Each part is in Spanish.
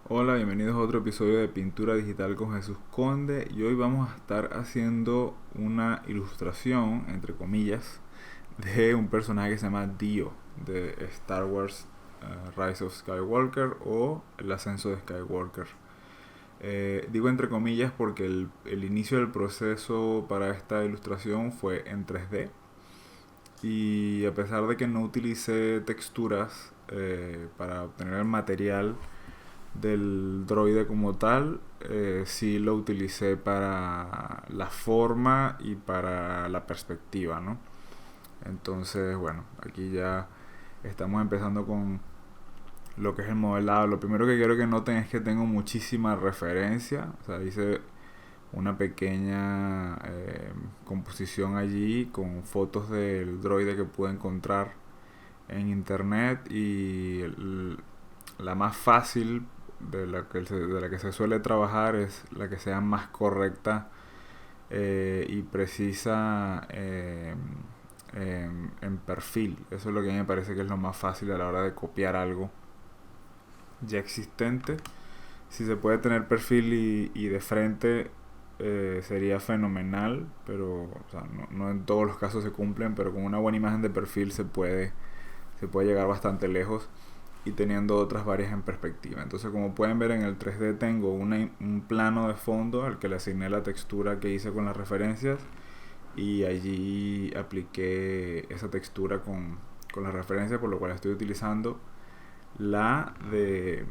Hola, bienvenidos a otro episodio de Pintura Digital con Jesús Conde y hoy vamos a estar haciendo una ilustración, entre comillas, de un personaje que se llama Dio de Star Wars Rise of Skywalker o El Ascenso de Skywalker. Digo entre comillas porque el inicio del proceso para esta ilustración fue en 3D y a pesar de que no utilicé texturas para obtener el material del droide como tal, sí lo utilicé para la forma y para la perspectiva, ¿no? Entonces, bueno, aquí ya estamos empezando con lo que es el modelado. Lo primero que quiero que noten es que tengo muchísima referencia, o sea, hice una pequeña composición allí con fotos del droide que pude encontrar en internet y la más fácil de la que se suele trabajar es la que sea más correcta y precisa en perfil. Eso es lo que a mí me parece que es lo más fácil a la hora de copiar algo ya existente. Si se puede tener perfil y de frente sería fenomenal, pero o sea, no en todos los casos se cumplen, pero con una buena imagen de perfil se puede llegar bastante lejos y teniendo otras varias en perspectiva. Entonces, como pueden ver en el 3D tengo un plano de fondo al que le asigné la textura que hice con las referencias y allí apliqué esa textura con las referencias, por lo cual estoy utilizando la de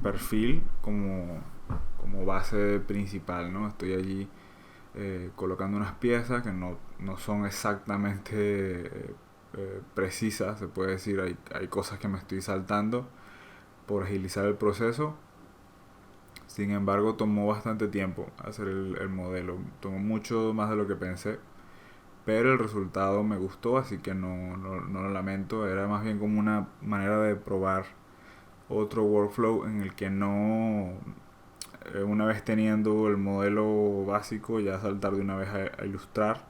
perfil como base principal, ¿no? Estoy allí colocando unas piezas que no son exactamente precisas, se puede decir, hay cosas que me estoy saltando por agilizar el proceso. Sin embargo, tomó bastante tiempo hacer el modelo, tomó mucho más de lo que pensé, pero el resultado me gustó, así que no lo lamento, era más bien como una manera de probar otro workflow en el que no, una vez teniendo el modelo básico, ya saltar de una vez a ilustrar,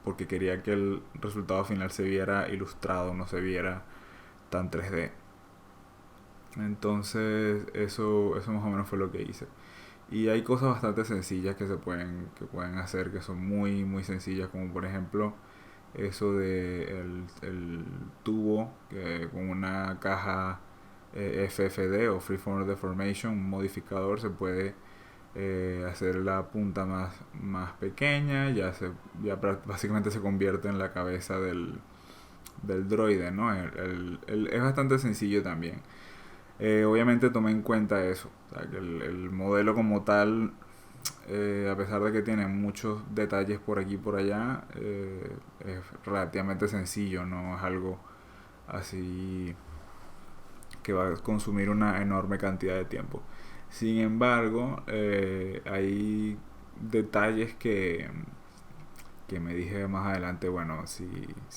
porque quería que el resultado final se viera ilustrado, no se viera tan 3D. Entonces eso más o menos fue lo que hice. Y hay cosas bastante sencillas que pueden hacer, que son muy sencillas, como por ejemplo eso de el tubo con una caja FFD o Freeform Deformation, un modificador, se puede hacer la punta más pequeña, ya básicamente se convierte en la cabeza del droide, ¿no? Es bastante sencillo también. Obviamente tomé en cuenta eso, o sea, que el modelo como tal, a pesar de que tiene muchos detalles por aquí y por allá, es relativamente sencillo, no es algo así que va a consumir una enorme cantidad de tiempo. Sin embargo, hay detalles que me dije más adelante, bueno, si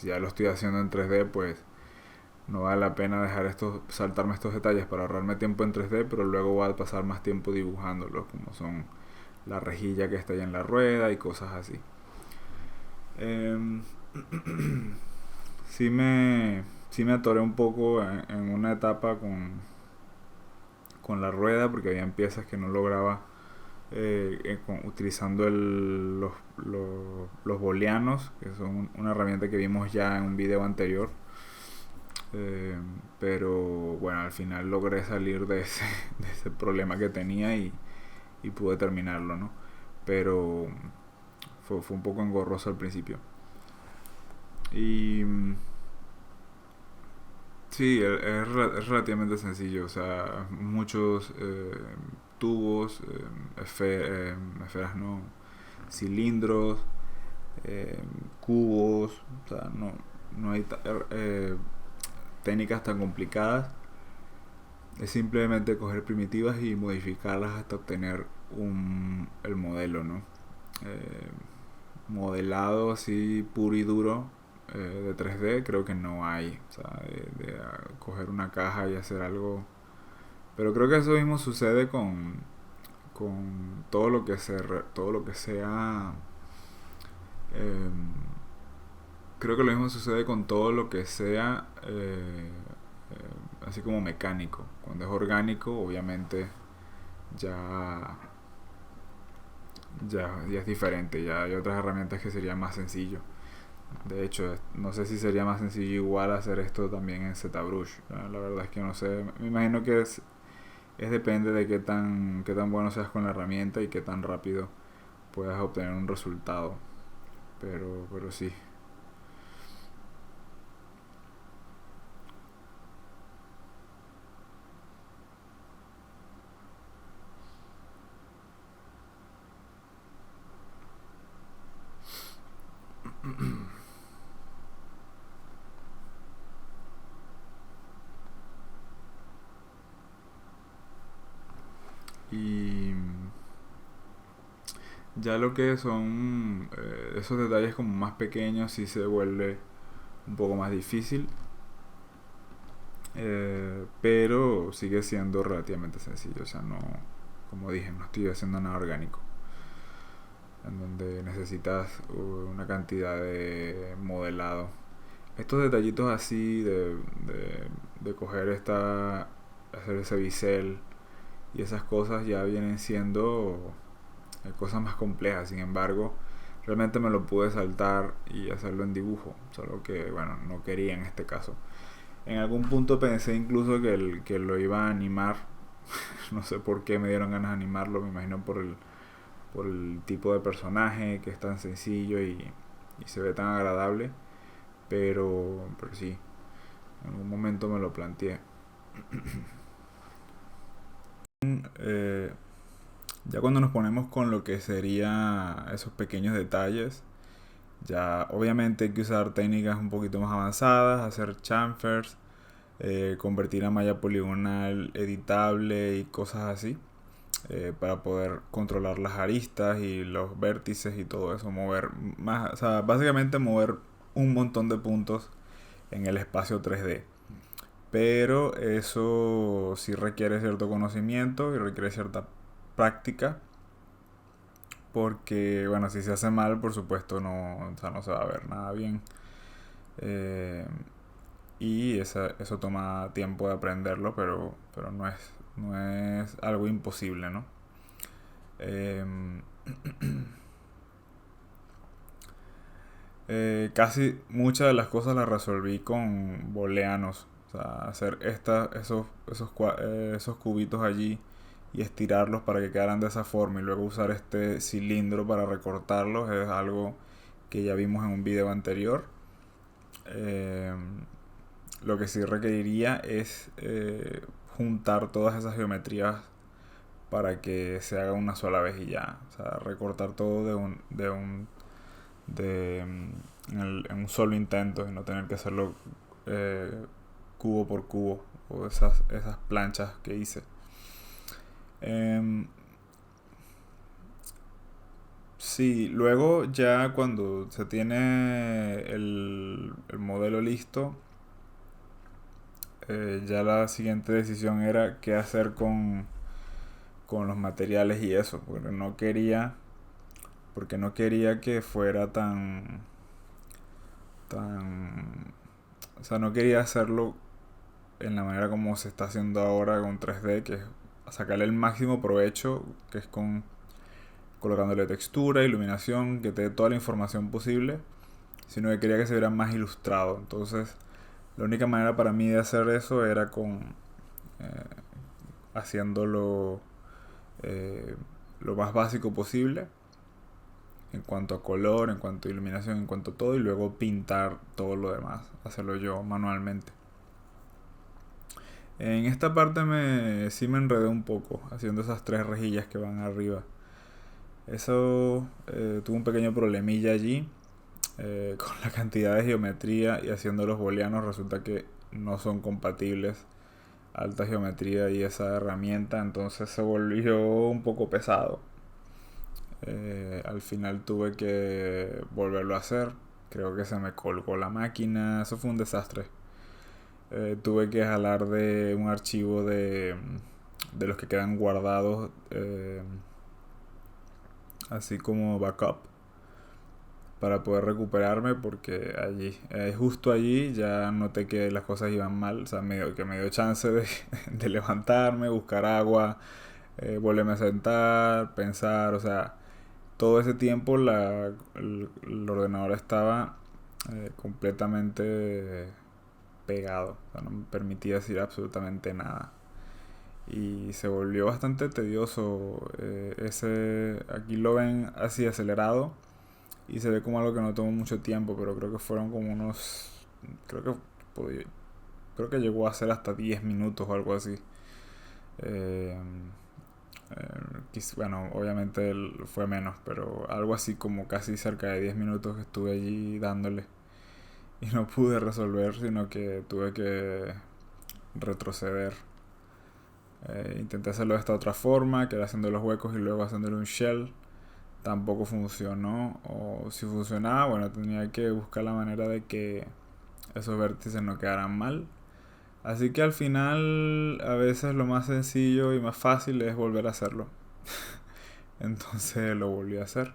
ya lo estoy haciendo en 3D, pues no vale la pena dejar saltarme estos detalles para ahorrarme tiempo en 3D, pero luego voy a pasar más tiempo dibujándolos, como son la rejilla que está ahí en la rueda y cosas así. Eh, sí me atoré un poco en una etapa con la rueda porque había piezas que no lograba utilizando los booleanos, que son una herramienta que vimos ya en un video anterior. Eh, pero bueno, al final logré salir de ese problema que tenía y pude terminarlo, ¿no? Pero fue un poco engorroso al principio. Y sí, es relativamente sencillo, o sea, muchos tubos, esferas no, cilindros, eh, cubos, o sea, no hay técnicas tan complicadas. Es simplemente coger primitivas y modificarlas hasta obtener el modelo, ¿no? Eh, Modelado así puro y duro de 3D creo que no hay. O sea, coger una caja y hacer algo. Pero creo que eso mismo sucede con todo lo que sea. eh, Creo que lo mismo sucede con todo lo que sea así como mecánico. Cuando es orgánico, obviamente ya, ya es diferente, ya hay otras herramientas que sería más sencillo. De hecho, no sé si sería más sencillo igual hacer esto también en ZBrush. La verdad es que no sé. Me imagino que es depende de qué tan bueno seas con la herramienta y qué tan rápido puedas obtener un resultado. Pero sí. Y ya lo que son esos detalles como más pequeños sí se vuelve un poco más difícil. Pero sigue siendo relativamente sencillo. O sea, no, como dije, no estoy haciendo nada orgánico. En donde necesitas una cantidad de modelado. Estos detallitos así de coger hacer ese bisel y esas cosas ya vienen siendo cosas más complejas. Sin embargo, realmente me lo pude saltar y hacerlo en dibujo. Solo que, bueno, no quería en este caso. En algún punto pensé incluso que lo iba a animar. No sé por qué me dieron ganas de animarlo. Me imagino por el tipo de personaje que es tan sencillo y se ve tan agradable. Pero sí, en algún momento me lo planteé. Eh, ya cuando nos ponemos con lo que sería esos pequeños detalles, ya obviamente hay que usar técnicas un poquito más avanzadas, hacer chamfers, convertir a malla poligonal editable y cosas así, para poder controlar las aristas y los vértices y todo eso, mover más, o sea, básicamente mover un montón de puntos en el espacio 3D. Pero eso sí requiere cierto conocimiento y requiere cierta práctica, porque bueno, si se hace mal, por supuesto no, o sea, no se va a ver nada bien. Eh, y eso toma tiempo de aprenderlo, pero no es algo imposible, ¿no? Eh, Casi muchas de las cosas las resolví con booleanos. O sea, hacer esos cubitos allí y estirarlos para que quedaran de esa forma y luego usar este cilindro para recortarlos es algo que ya vimos en un video anterior. Eh, lo que sí requeriría es juntar todas esas geometrías para que se haga una sola vez y ya. O sea, recortar todo en un solo intento y no tener que hacerlo eh, cubo por cubo o esas planchas que hice. Eh, sí, luego ya cuando se tiene el modelo listo, ya la siguiente decisión era qué hacer con los materiales y eso, porque no quería que fuera tan, o sea, no quería hacerlo en la manera como se está haciendo ahora con 3D, que es sacarle el máximo provecho, que es colocándole textura, iluminación, que te dé toda la información posible, sino que quería que se viera más ilustrado. Entonces, la única manera para mí de hacer eso era eh, haciéndolo eh, lo más básico posible en cuanto a color, en cuanto a iluminación, en cuanto a todo, y luego pintar todo lo demás, hacerlo yo manualmente. En esta parte sí me enredé un poco haciendo esas tres rejillas que van arriba. Eso tuvo un pequeño problemilla allí, con la cantidad de geometría y haciendo los booleanos resulta que no son compatibles alta geometría y esa herramienta, entonces se volvió un poco pesado. Al final tuve que volverlo a hacer, creo que se me colgó la máquina, eso fue un desastre. Tuve que jalar de un archivo de los que quedan guardados, así como backup, para poder recuperarme, porque allí, justo allí ya noté que las cosas iban mal. O sea, me dio chance de, de levantarme, buscar agua, volverme a sentar, pensar. O sea, todo ese tiempo el ordenador estaba completamente pegado. O sea, no me permitía decir absolutamente nada. Y se volvió bastante tedioso. Aquí lo ven así acelerado y se ve como algo que no tomó mucho tiempo, pero creo que fueron como unos, creo que podía- creo que llegó a ser hasta 10 minutos o algo así. Eh, bueno, obviamente fue menos, pero algo así como casi cerca de 10 minutos que estuve allí dándole y no pude resolver, sino que tuve que retroceder. Intenté hacerlo de esta otra forma, que era haciendo los huecos y luego haciéndole un shell. Tampoco funcionó, o si funcionaba, bueno, tenía que buscar la manera de que esos vértices no quedaran mal. Así que al final, a veces lo más sencillo y más fácil es volver a hacerlo. Entonces lo volví a hacer.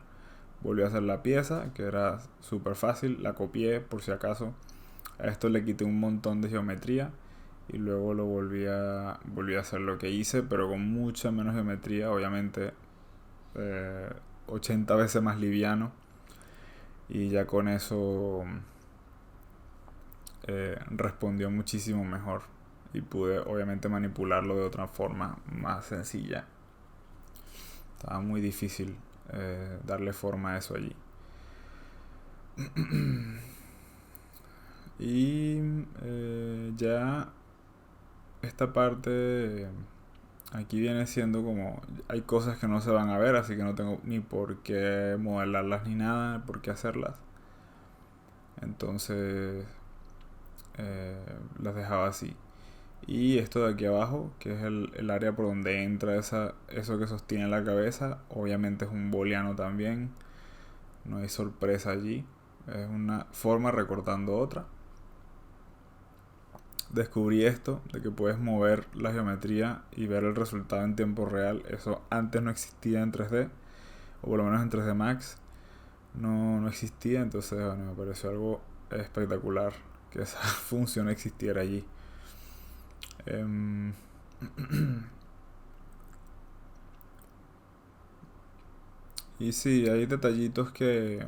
Volví a hacer la pieza, que era súper fácil. La copié por si acaso. A esto le quité un montón de geometría. Y luego volví a hacer lo que hice, pero con mucha menos geometría. Obviamente, eh, 80 veces más liviano. Y ya con eso respondió muchísimo mejor. Y pude obviamente manipularlo de otra forma más sencilla. Estaba muy difícil darle forma a eso allí. Y ya esta parte aquí viene siendo como hay cosas que no se van a ver, así que no tengo ni por qué modelarlas ni nada, por qué hacerlas. Entonces las dejaba así. Y esto de aquí abajo, que es el área por donde entra eso que sostiene la cabeza, obviamente es un booleano también. No hay sorpresa allí. Es una forma recortando otra. Descubrí esto, de que puedes mover la geometría y ver el resultado en tiempo real. Eso antes no existía en 3D, o por lo menos en 3D Max no existía. Entonces, bueno, me pareció algo espectacular que esa función existiera allí. Em, y sí, hay detallitos que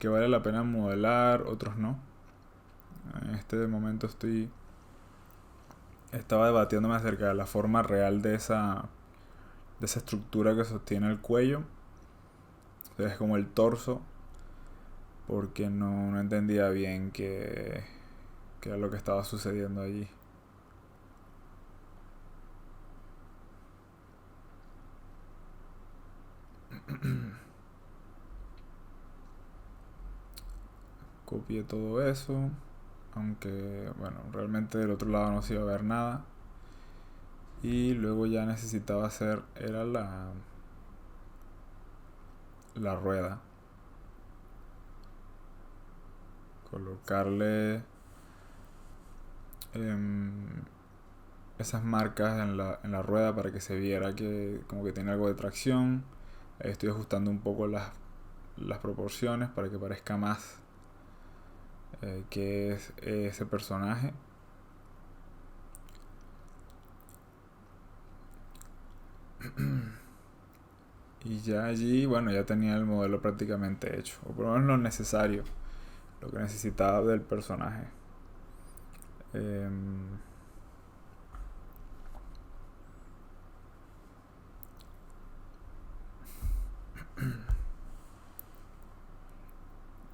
vale la pena modelar, otros no. En este momento estaba debatiéndome acerca de la forma real de esa estructura que sostiene el cuello. Es como el torso, porque no entendía bien qué era lo que estaba sucediendo allí. Copié todo eso, aunque bueno, realmente del otro lado no se iba a ver nada. Y luego ya necesitaba hacer, era la rueda. Colocarle em, esas marcas en la rueda para que se viera que como que tiene algo de tracción. Estoy ajustando un poco las proporciones para que parezca más que es ese personaje. Y ya allí, bueno, ya tenía el modelo prácticamente hecho, o por lo menos lo necesario, lo que necesitaba del personaje. Em,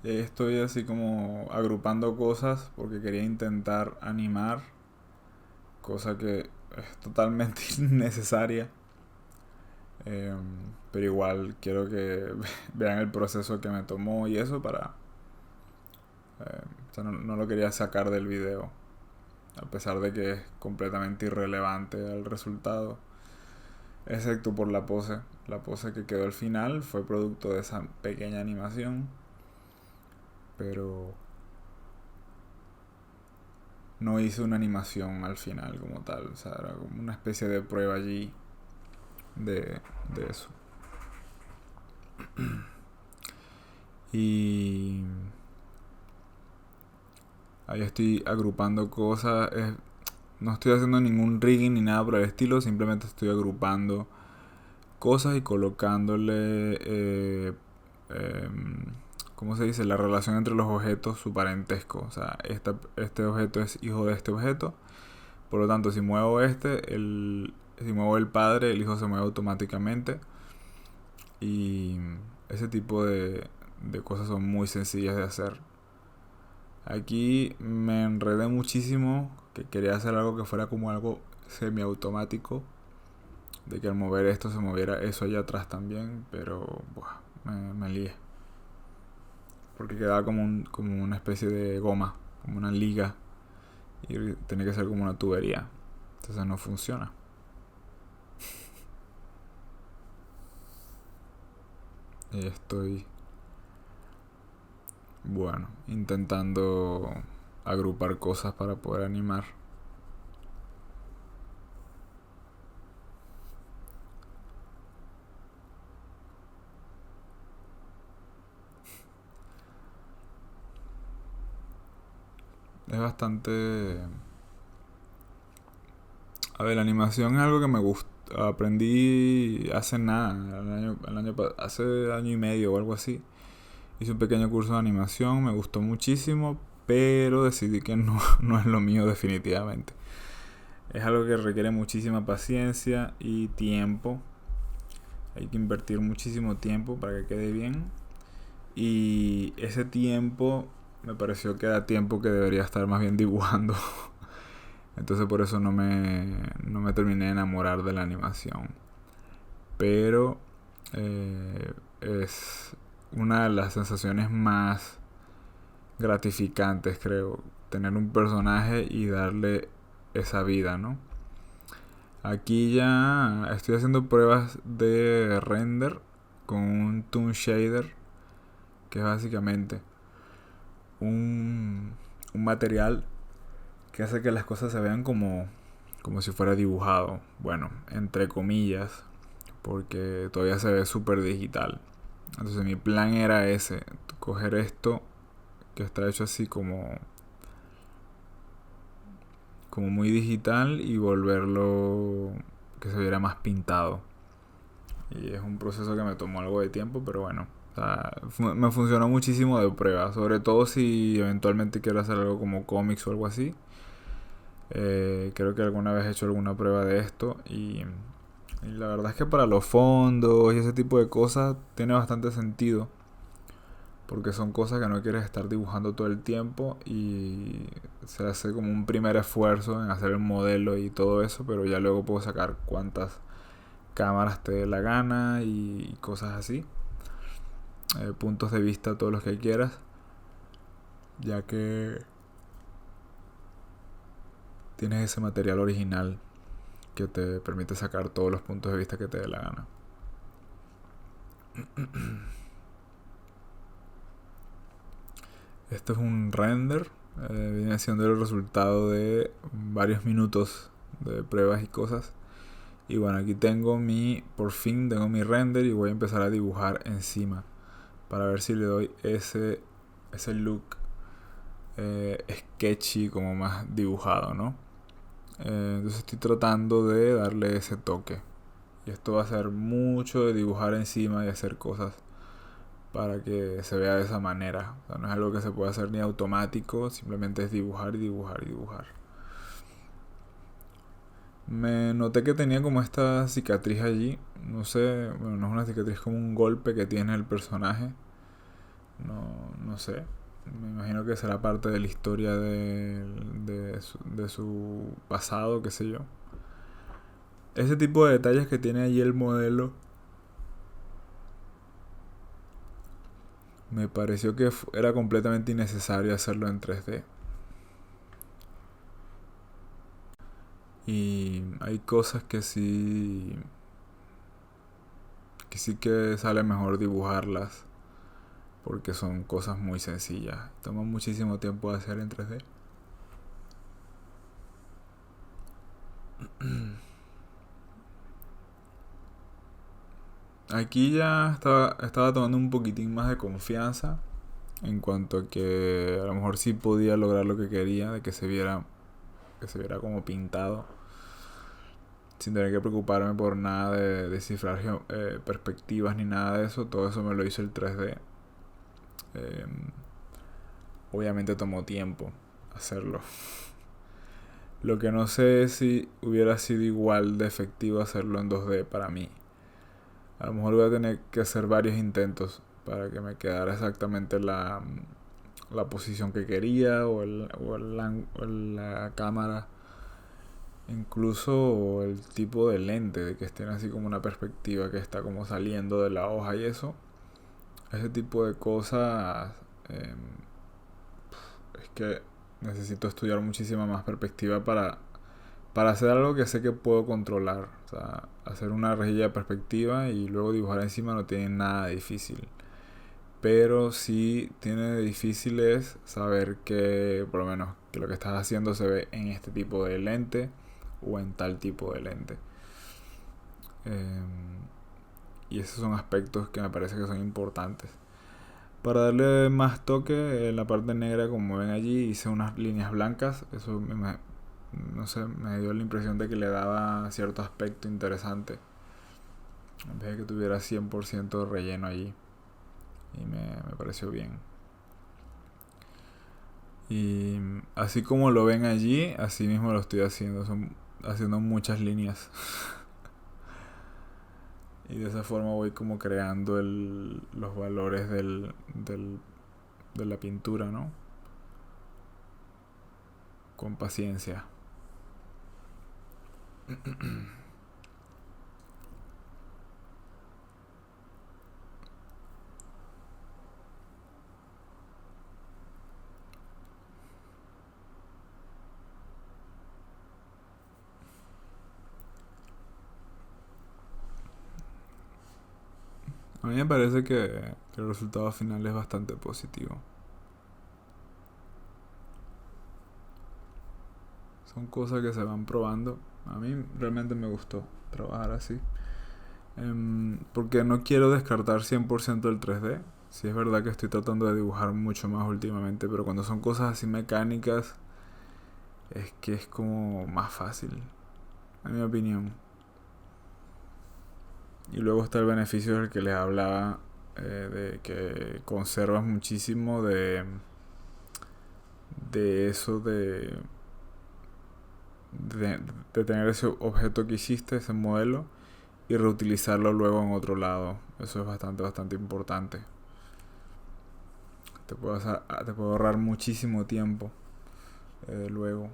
Estoy así como agrupando cosas porque quería intentar animar, cosa que es totalmente innecesaria. Pero igual quiero que vean el proceso que me tomó y eso para... o sea, no lo quería sacar del video, a pesar de que es completamente irrelevante al resultado, excepto por la pose. La pose que quedó al final fue producto de esa pequeña animación, pero no hice una animación al final como tal. O sea, era como una especie de prueba allí de eso. Y ahí estoy agrupando cosas. No estoy haciendo ningún rigging ni nada por el estilo, simplemente estoy agrupando cosas y colocándole, ¿cómo se dice? La relación entre los objetos, su parentesco. O sea, este objeto es hijo de este objeto. Por lo tanto, si muevo si muevo el padre, el hijo se mueve automáticamente. Y ese tipo de cosas son muy sencillas de hacer. Aquí me enredé muchísimo, que quería hacer algo que fuera como algo semiautomático, de que al mover esto se moviera eso allá atrás también, pero buah, me lié. Porque quedaba como una especie de goma, como una liga, y tenía que ser como una tubería. Entonces no funciona. Y estoy, bueno, intentando agrupar cosas para poder animar. Es bastante... A ver, la animación es algo que me gusta. Aprendí hace nada, hace año y medio o algo así. Hice un pequeño curso de animación, me gustó muchísimo, pero decidí que no, no es lo mío definitivamente. Es algo que requiere muchísima paciencia y tiempo. Hay que invertir muchísimo tiempo para que quede bien. Y ese tiempo me pareció que era tiempo que debería estar más bien dibujando. Entonces por eso no me terminé de enamorar de la animación. Pero es una de las sensaciones más gratificantes, creo. Tener un personaje y darle esa vida, ¿no? Aquí ya estoy haciendo pruebas de render con un Toon Shader, que es básicamente un, un material que hace que las cosas se vean como si fuera dibujado. Bueno, entre comillas, porque todavía se ve súper digital. Entonces mi plan era ese, coger esto que está hecho así como muy digital y volverlo que se viera más pintado. Y es un proceso que me tomó algo de tiempo, pero bueno, o sea, me funcionó muchísimo de prueba, sobre todo si eventualmente quiero hacer algo como cómics o algo así. Creo que alguna vez he hecho alguna prueba de esto y la verdad es que para los fondos y ese tipo de cosas tiene bastante sentido. Porque son cosas que no quieres estar dibujando todo el tiempo y se hace como un primer esfuerzo en hacer el modelo y todo eso, pero ya luego puedo sacar cuantas cámaras te dé la gana y cosas así. Puntos de vista todos los que quieras, ya que tienes ese material original que te permite sacar todos los puntos de vista que te dé la gana. Esto es un render, viene siendo el resultado de varios minutos de pruebas y cosas. Y bueno, aquí por fin tengo mi render y voy a empezar a dibujar encima para ver si le doy ese look sketchy, como más dibujado, ¿no? Entonces estoy tratando de darle ese toque. Y esto va a ser mucho de dibujar encima y hacer cosas para que se vea de esa manera. O sea, no es algo que se pueda hacer ni automático, simplemente es dibujar y dibujar y dibujar. Me noté que tenía como esta cicatriz allí. No sé, bueno, no es una cicatriz, como un golpe que tiene el personaje. No sé. Me imagino que será parte de la historia de su pasado, qué sé yo. Ese tipo de detalles que tiene allí el modelo me pareció que era completamente innecesario hacerlo en 3D. Y hay cosas que sí que sale mejor dibujarlas porque son cosas muy sencillas. Toma muchísimo tiempo de hacer en 3D. Aquí ya estaba tomando un poquitín más de confianza en cuanto a que a lo mejor sí podía lograr lo que quería, de que se viera como pintado, sin tener que preocuparme por nada de descifrar perspectivas ni nada de eso. Todo eso me lo hizo el 3D. Eh, Obviamente tomó tiempo hacerlo. Lo que no sé es si hubiera sido igual de efectivo hacerlo en 2D para mí. A lo mejor voy a tener que hacer varios intentos para que me quedara exactamente la posición que quería o la cámara. Incluso el tipo de lente, de que estén así como una perspectiva que está como saliendo de la hoja y eso. Ese tipo de cosas eh, es que necesito estudiar muchísima más perspectiva para hacer algo que sé que puedo controlar. O sea, hacer una rejilla de perspectiva y luego dibujar encima no tiene nada de difícil. Pero sí tiene de difícil es saber que, por lo menos, que lo que estás haciendo se ve en este tipo de lente o en tal tipo de lente. Eh, y esos son aspectos que me parece que son importantes. Para darle más toque, en la parte negra, como ven allí, hice unas líneas blancas. Eso no sé, me dio la impresión de que le daba cierto aspecto interesante. En vez de que tuviera 100% relleno allí. Y me pareció bien. Y así como lo ven allí, así mismo lo estoy haciendo. Son haciendo muchas líneas. Y de esa forma voy como creando los valores de la pintura, ¿no? Con paciencia. A mí me parece que el resultado final es bastante positivo. Son cosas que se van probando. A mí realmente me gustó trabajar así. Porque no quiero descartar 100% el 3D. Sí es verdad que estoy tratando de dibujar mucho más últimamente, pero cuando son cosas así mecánicas es que es como más fácil, en mi opinión. Y luego está el beneficio del que les hablaba, de que conservas muchísimo de eso de, de tener ese objeto que hiciste, ese modelo, y reutilizarlo luego en otro lado. Eso es bastante importante. Te puede ahorrar muchísimo tiempo luego.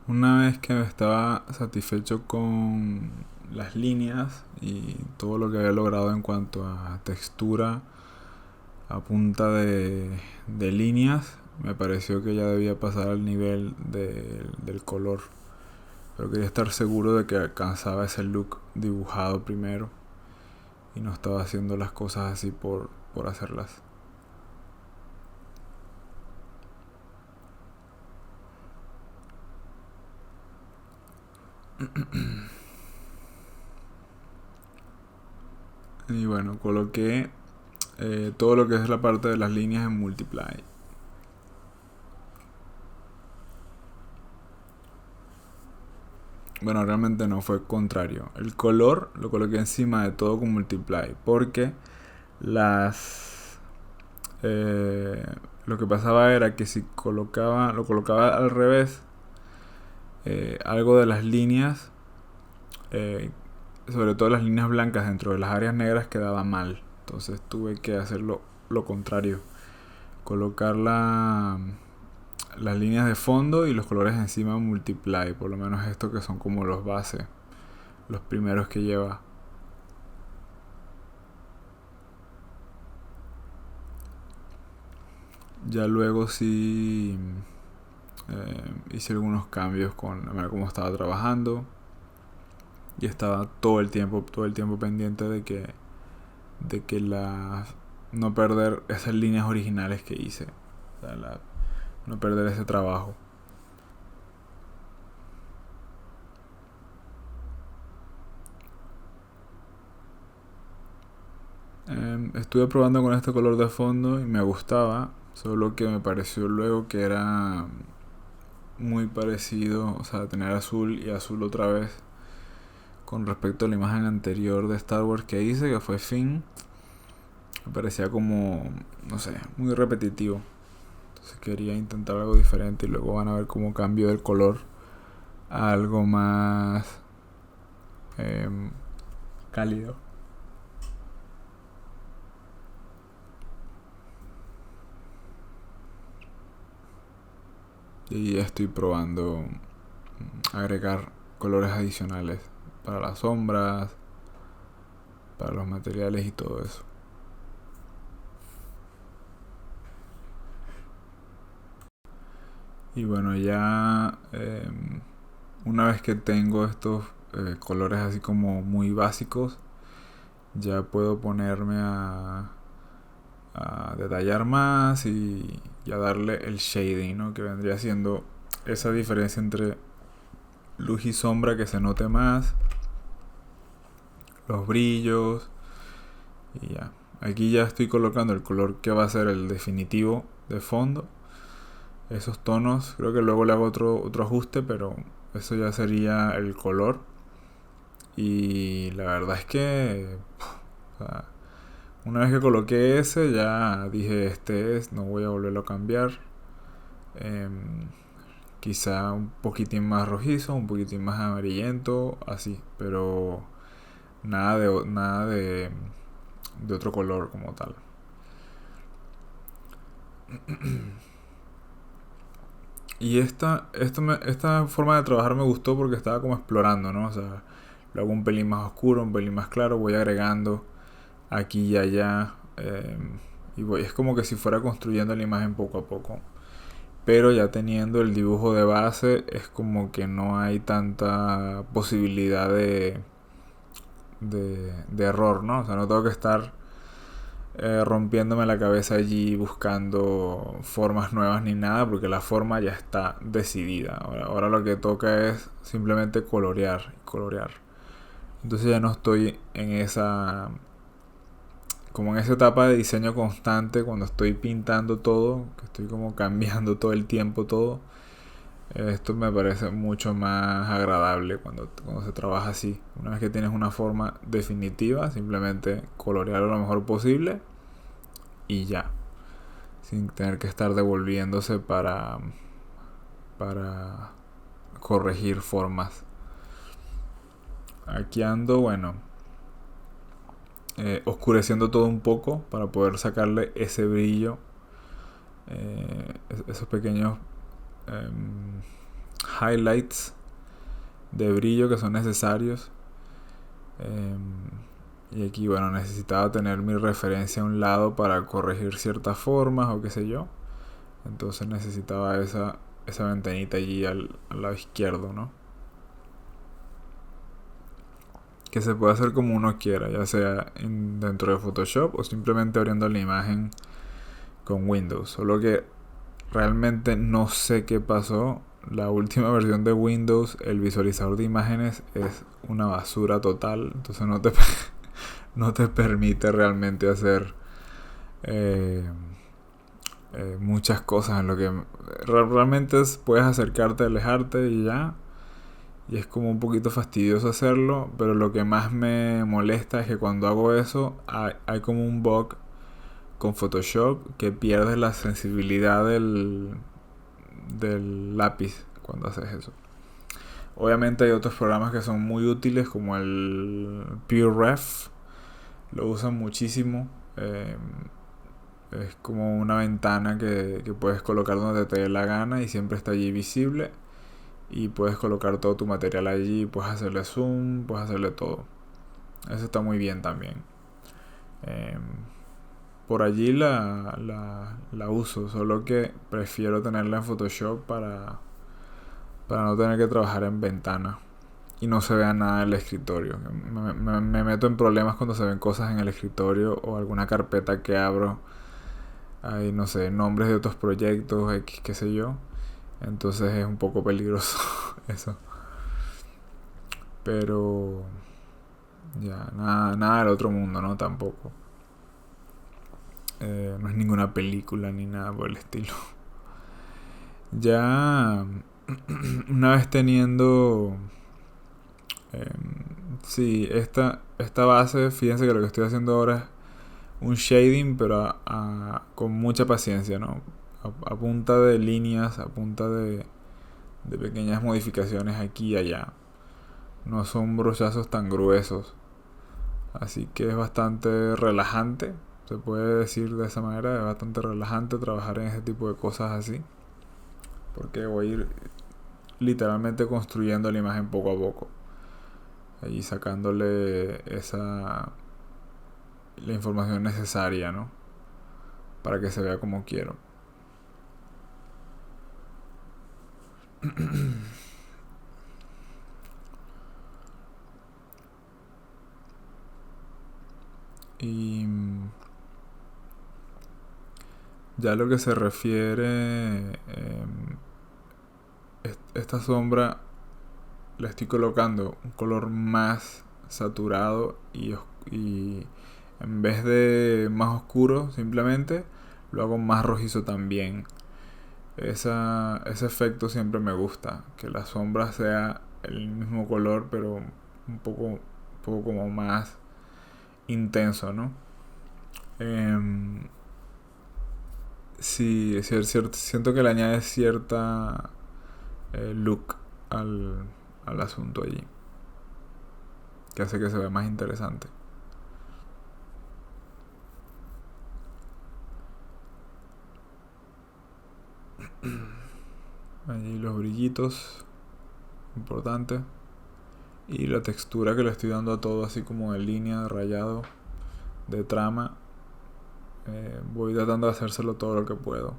Una vez que estaba satisfecho con las líneas y todo lo que había logrado en cuanto a textura a punta de líneas, me pareció que ya debía pasar al nivel del color. Pero quería estar seguro de que alcanzaba ese look dibujado primero y no estaba haciendo las cosas así por hacerlas. Y bueno, coloqué todo lo que es la parte de las líneas en Multiply. Bueno, realmente no, fue contrario. El color lo coloqué encima de todo con Multiply. Porque las... eh, lo que pasaba era que si lo colocaba al revés, algo de las líneas, eh, sobre todo las líneas blancas dentro de las áreas negras, quedaba mal. Entonces tuve que hacerlo lo contrario. Colocar las líneas de fondo y los colores encima Multiply. Por lo menos estos que son como los bases, los primeros que lleva. Ya luego sí hice algunos cambios con la manera como estaba trabajando. y estaba todo el tiempo pendiente de que no perder esas líneas originales que hice, o sea, no perder ese trabajo. Estuve probando con este color de fondo y me gustaba, solo que me pareció luego que era muy parecido, o sea, tener azul y azul otra vez con respecto a la imagen anterior de Star Wars que hice, que fue Finn. Me parecía como, no sé, muy repetitivo. Entonces quería intentar algo diferente y luego van a ver cómo cambio el color a algo más eh, cálido. Y estoy probando agregar colores adicionales para las sombras, para los materiales y todo eso. Y bueno, ya una vez que tengo estos colores así como muy básicos, ya puedo ponerme a detallar más y a darle el shading, ¿no? Que vendría siendo esa diferencia entre luz y sombra que se note más, los brillos y ya. Aquí ya estoy colocando el color que va a ser el definitivo de fondo. Esos tonos, creo que luego le hago otro ajuste, pero eso ya sería el color. Y la verdad es que o sea, una vez que coloqué ese, ya dije este es, no voy a volverlo a cambiar. Quizá un poquitín más rojizo, un poquitín más amarillento, así, pero nada de otro color como tal. Y esta forma de trabajar me gustó porque estaba como explorando, ¿no? O sea, lo hago un pelín más oscuro, un pelín más claro, voy agregando aquí y allá. Es como que si fuera construyendo la imagen poco a poco. Pero ya teniendo el dibujo de base, es como que no hay tanta posibilidad de error, ¿no? O sea, no tengo que estar rompiéndome la cabeza allí buscando formas nuevas ni nada, porque la forma ya está decidida. Ahora lo que toca es simplemente colorear y colorear. Entonces ya no estoy como en esa etapa de diseño constante, cuando estoy pintando todo, que estoy como cambiando todo el tiempo todo. Esto me parece mucho más agradable cuando se trabaja así. Una vez que tienes una forma definitiva, simplemente colorear lo mejor posible y ya, sin tener que estar devolviéndose para corregir formas. Aquí ando, bueno, oscureciendo todo un poco para poder sacarle ese brillo, esos pequeños highlights de brillo que son necesarios. Y aquí, bueno, necesitaba tener mi referencia a un lado para corregir ciertas formas o qué sé yo. Entonces necesitaba esa ventanita allí al lado izquierdo, ¿no? Que se puede hacer como uno quiera, ya sea dentro de Photoshop o simplemente abriendo la imagen con Windows. Solo que realmente no sé qué pasó. La última versión de Windows, el visualizador de imágenes es una basura total. Entonces no te permite realmente hacer eh, muchas cosas en lo que realmente puedes acercarte, alejarte y ya. Y es como un poquito fastidioso hacerlo, pero lo que más me molesta es que cuando hago eso hay como un bug con Photoshop que pierdes la sensibilidad del lápiz cuando haces eso. Obviamente hay otros programas que son muy útiles como el PureRef, lo usan muchísimo. Es como una ventana que puedes colocar donde te dé la gana y siempre está allí visible. Y puedes colocar todo tu material allí, puedes hacerle zoom, puedes hacerle todo. Eso está muy bien también. Eh, por allí la uso, solo que prefiero tenerla en Photoshop para no tener que trabajar en ventana. y no se vea nada en el escritorio. Me meto en problemas cuando se ven cosas en el escritorio o alguna carpeta que abro. Hay, no sé, nombres de otros proyectos, X, qué sé yo. Entonces es un poco peligroso eso. Pero ya, nada del otro mundo, ¿no? Tampoco. No es ninguna película ni nada por el estilo. Ya una vez teniendo sí, esta base, fíjense que lo que estoy haciendo ahora es un shading, pero con mucha paciencia, ¿no? A punta de líneas, a punta de pequeñas modificaciones aquí y allá. No son brochazos tan gruesos. Así que es bastante relajante, se puede decir de esa manera, es bastante relajante trabajar en ese tipo de cosas así. Porque voy a ir literalmente construyendo la imagen poco a poco. Y sacándole la información necesaria, ¿no? Para que se vea como quiero. Y ya lo que se refiere, esta sombra le estoy colocando un color más saturado y en vez de más oscuro simplemente lo hago más rojizo también. Ese efecto siempre me gusta, que la sombra sea el mismo color pero un poco como más intenso, ¿no? Em, sí, siento que le añade cierta look al asunto allí, que hace que se vea más interesante. Allí los brillitos, importante. Y la textura que le estoy dando a todo, así como de línea, de rayado, de trama. Voy tratando de hacérselo todo lo que puedo.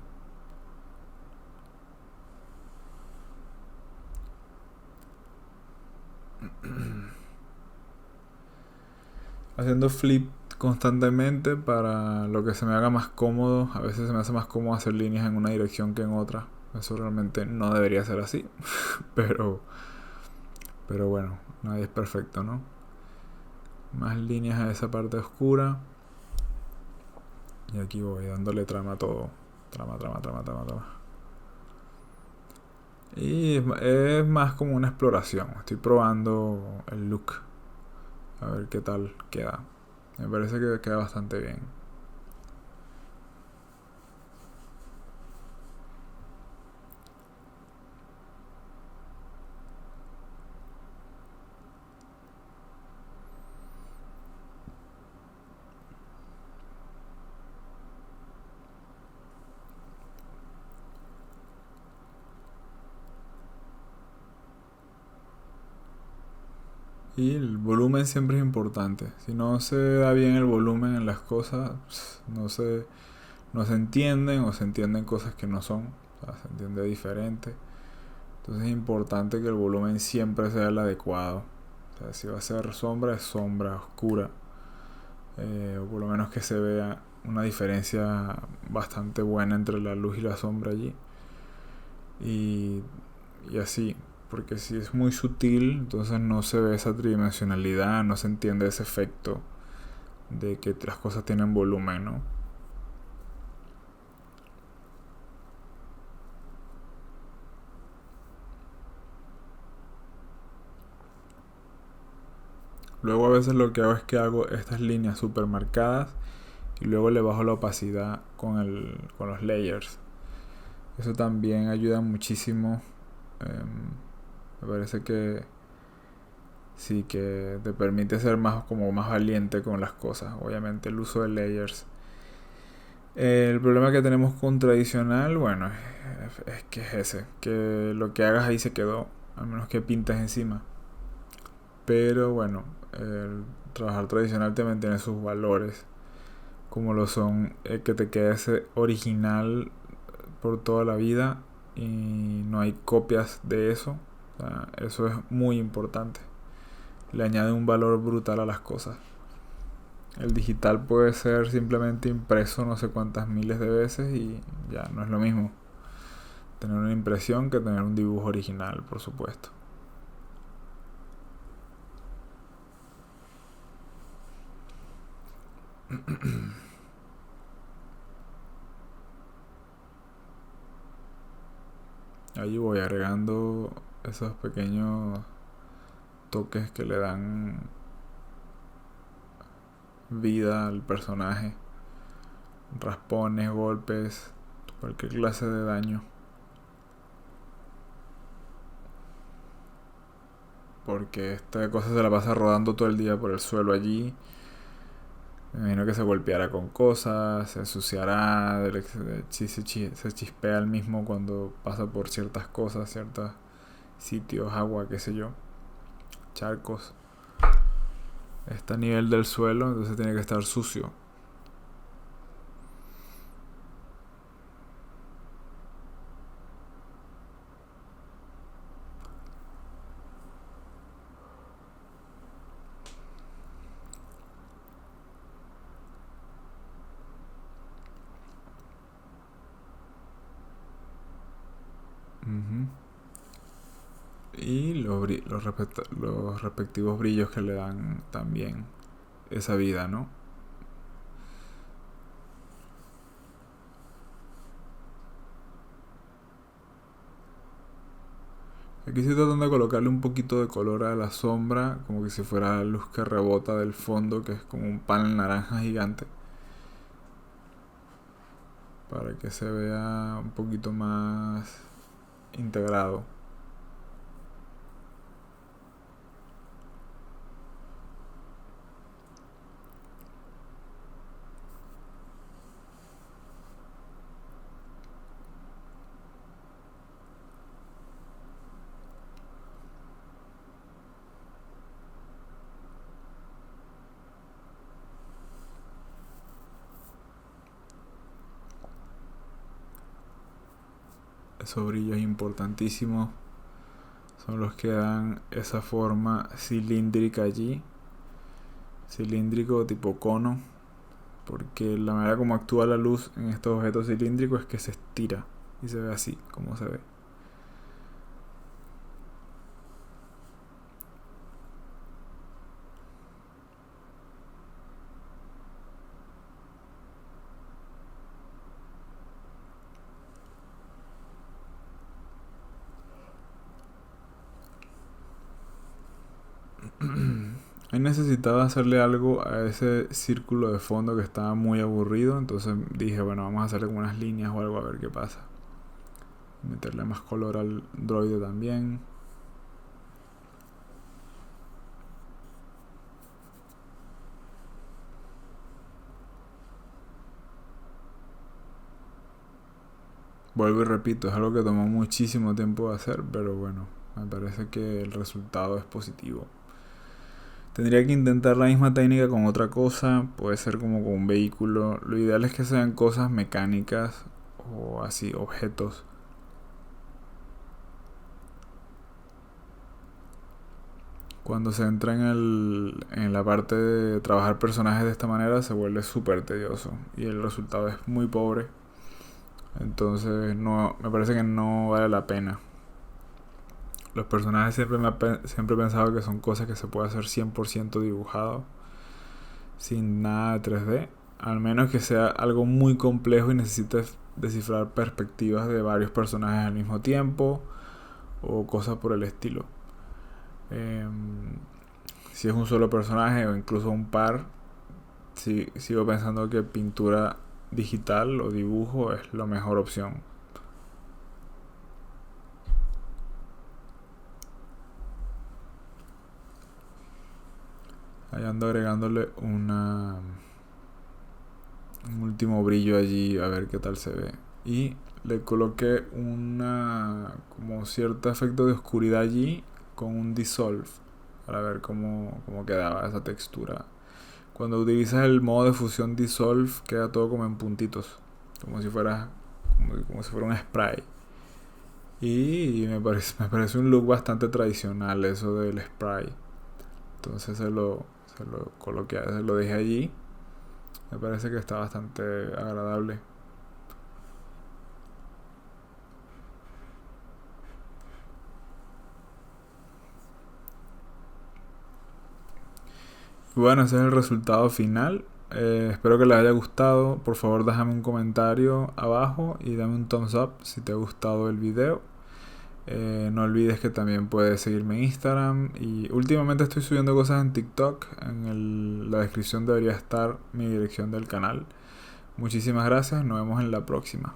Haciendo flip constantemente para lo que se me haga más cómodo. A veces se me hace más cómodo hacer líneas en una dirección que en otra. Eso realmente no debería ser así. pero, pero bueno, nadie es perfecto, ¿no? Más líneas a esa parte oscura. Y aquí voy dándole trama a todo. Trama. Y es más como una exploración. Estoy probando el look. A ver qué tal queda. Me parece que queda bastante bien. Y el volumen siempre es importante. Si no se da bien el volumen en las cosas, no se entienden o se entienden cosas que no son. O sea, se entiende diferente. Entonces es importante que el volumen siempre sea el adecuado. O sea, si va a ser sombra, es sombra oscura. O por lo menos que se vea una diferencia bastante buena entre la luz y la sombra allí. Y, y así, porque si es muy sutil, entonces no se ve esa tridimensionalidad, no se entiende ese efecto de que las cosas tienen volumen, ¿no? Luego a veces lo que hago es que hago estas líneas super marcadas y luego le bajo la opacidad con los layers. Eso también ayuda muchísimo. Me parece que sí, que te permite ser más valiente con las cosas. Obviamente el uso de layers. El problema que tenemos con tradicional, bueno, es que es ese, que lo que hagas ahí se quedó, a menos que pintes encima. Pero bueno, el trabajar tradicional también tiene sus valores, como lo son que te quede ese original por toda la vida y no hay copias de eso. O sea, eso es muy importante. le añade un valor brutal a las cosas. El digital puede ser simplemente impreso no sé cuántas miles de veces y ya no es lo mismo tener una impresión que tener un dibujo original, por supuesto. Allí voy agregando esos pequeños toques que le dan vida al personaje. Raspones, golpes, cualquier clase de daño. Porque esta cosa se la pasa rodando todo el día por el suelo allí. Me imagino que se golpeará con cosas, se ensuciará, se chispea el mismo cuando pasa por ciertas cosas, ciertos sitios, agua, qué sé yo, charcos. Está a nivel del suelo, entonces tiene que estar sucio. Uh-huh. Y los respectivos brillos que le dan también esa vida, ¿no? Aquí estoy tratando de colocarle un poquito de color a la sombra, como que si fuera la luz que rebota del fondo, que es como un panel naranja gigante, para que se vea un poquito más integrado. Esos brillos importantísimos son los que dan esa forma cilíndrica allí, cilíndrico tipo cono, porque la manera como actúa la luz en estos objetos cilíndricos es que se estira y se ve así como se ve. Ahí necesitaba hacerle algo a ese círculo de fondo que estaba muy aburrido, entonces dije, bueno, vamos a hacerle como unas líneas o algo a ver qué pasa. Meterle más color al droide también. Vuelvo y repito, es algo que tomó muchísimo tiempo de hacer, pero bueno, me parece que el resultado es positivo. Tendría que intentar la misma técnica con otra cosa, puede ser como con un vehículo. Lo ideal es que sean cosas mecánicas o así, objetos. Cuando se entra en la parte de trabajar personajes de esta manera se vuelve súper tedioso y el resultado es muy pobre. Entonces no, me parece que no vale la pena. Los personajes siempre he pensado que son cosas que se puede hacer 100% dibujado, sin nada de 3D. Al menos que sea algo muy complejo y necesites descifrar perspectivas de varios personajes al mismo tiempo o cosas por el estilo. Si es un solo personaje o incluso un par, sigo pensando que pintura digital o dibujo es la mejor opción. Ahí ando agregándole un último brillo allí a ver qué tal se ve. Y le coloqué como cierto efecto de oscuridad allí con un dissolve para ver cómo quedaba esa textura. Cuando utilizas el modo de fusión dissolve queda todo como en puntitos, como si fuera un spray. Y me parece un look bastante tradicional eso del spray. Entonces se lo coloqué, se lo dejé allí. Me parece que está bastante agradable. Bueno, ese es el resultado final. Espero que les haya gustado. Por favor, déjame un comentario abajo y dame un thumbs up si te ha gustado el video. No olvides que también puedes seguirme en Instagram. Y últimamente estoy subiendo cosas en TikTok. La descripción debería estar mi dirección del canal. Muchísimas gracias. Nos vemos en la próxima.